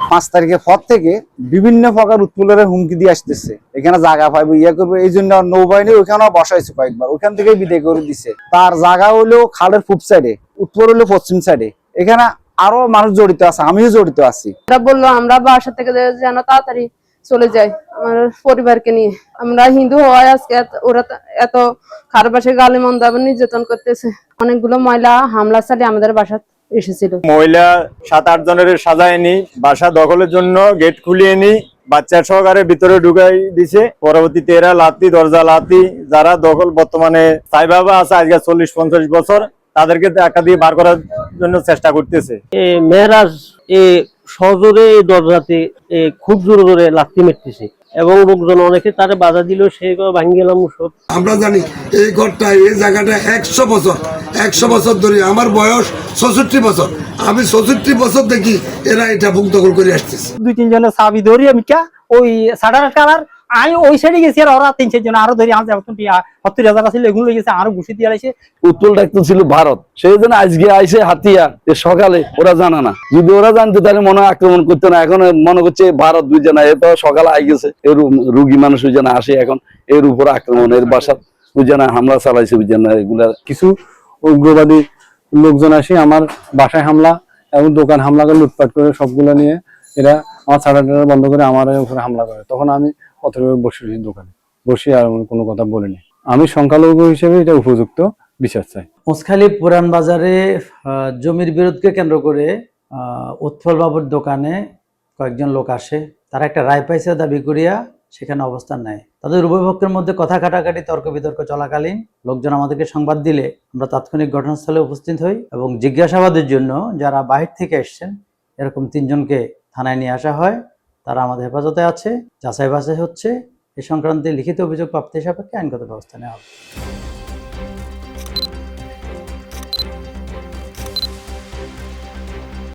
5 তারিখের পর থেকে বিভিন্ন প্রকার উৎপীড়নের হুমকি দিয়ে আসতেছে। এখানে জায়গা পাইবো ইয়া করবো, এই জন্য নৌবাহিনী ওইখানেও বসাইছে কয়েকবার, ওইখান থেকেই বিদায় করে দিছে। তার জায়গা হইলো খালের পূব সাইডে, উত্তর হইলো পশ্চিম সাইডে। এখানে আরো মানুষ জড়িত আছে, আমিও জড়িত আছি। ওরা বললো আমরা বাসা থেকে যেন তাড়াতাড়ি চলে যাই আমার পরিবারকে নিয়ে। আমরা হিন্দু হওয়ায় আজকে ওরা এত খারাপ ভাষায় গালিমন্দ নির্যাতন করতেছে। অনেকগুলো মহিলা হামলা চালিয়ে আমাদের বাসা এসেছিল। মহিলা 7-8 জনের সাজায় নি, বাসা দখলের জন্য গেট খুলিয়ে নি, বাচ্চা সহকারে ভিতরে ঢুকাই দিছে। পরবর্তীতে এরা লাতি দরজা লাতি যারা দখল বর্তমানে সাইবাবা আছে আজকে 40-50 বছর, তাদেরকে টাকা দিয়ে বার করার জন্য চেষ্টা করতেছে। মেহরাজ সজোরে দরজাতে খুব জোরে জোরে লাথি মারতেছে এবং লোকজন অনেকে তারে বাধা দিল, সে ভাঙি গেলাম সব। আমরা জানি এই ঘরটা এই জায়গাটা 100 বছর ধরে, আমার বয়স 64 বছর, আমি 64 বছর দেখি এরা এটা বুক দখল করে আসতেছে। 2-3 জনের চাবি ধরি আমি ওই সাদার কালার আমি ওই সাইডে গেছি, আর ওরা 3-4 জন আরো ধরি। আমার 70,000 আছে এগুলো লেগেছে, আরো ঘুষি দিয়ে আইছে। উত্তর দায়িত্ব ছিল ভারত, সেই জন্য আজকে আইসে হাতিয়া সকালে, ওরা জানা না। যদি ওরা জানতো তাহলে মনে হয় আক্রমণ করতো না। এখন মনে করছে ভারত বুঝে এ তো সকালে আই গেছে, এর রুগী মানুষ বুঝে আসে, এখন এর উপর আক্রমণ, এর বাসা বুঝে হামলা চালাইছে বুঝে এগুলা। কিছু উগ্রবাদী লোকজন আসে আমার বাসায় হামলা এবং দোকান হামলা করে লুটপাট করে সবগুলো নিয়ে এরা আমার ছাড়া বন্ধ করে আমার উপরে হামলা করে। তখন আমি অতএব বসে দোকানে বসে আর কোনো কথা বলিনি। আমি সংখ্যালঘু হিসেবে এটা উপযুক্ত বিচার চাই। মোসখালী পুরান বাজারে জমির বিরোধকে কেন্দ্র করে উৎফল বাবুর দোকানে কয়েকজন লোক আসে, তারা একটা রায় পাইছে দাবি করিয়া সেখানে অবস্থান নেয়। তাদের উভয় পক্ষের মধ্যে কথা কাটাকাটি তর্ক বিতর্ক চলাকালীন লোকজন আমাদেরকে সংবাদ দিলে আমরা তাৎক্ষণিক ঘটনাস্থলে উপস্থিত হই এবং জিজ্ঞাসাবাদের জন্য যারা বাহির থেকে এসছেন এরকম 3 জনকে থানায় নিয়ে আসা হয়। তারা আমাদের হেফাজতে আছে, যাচাই বাছাই হচ্ছে। এ সংক্রান্তে লিখিত অভিযোগ প্রাপ্তি সাপেক্ষে আইনগত ব্যবস্থা নেওয়া হবে।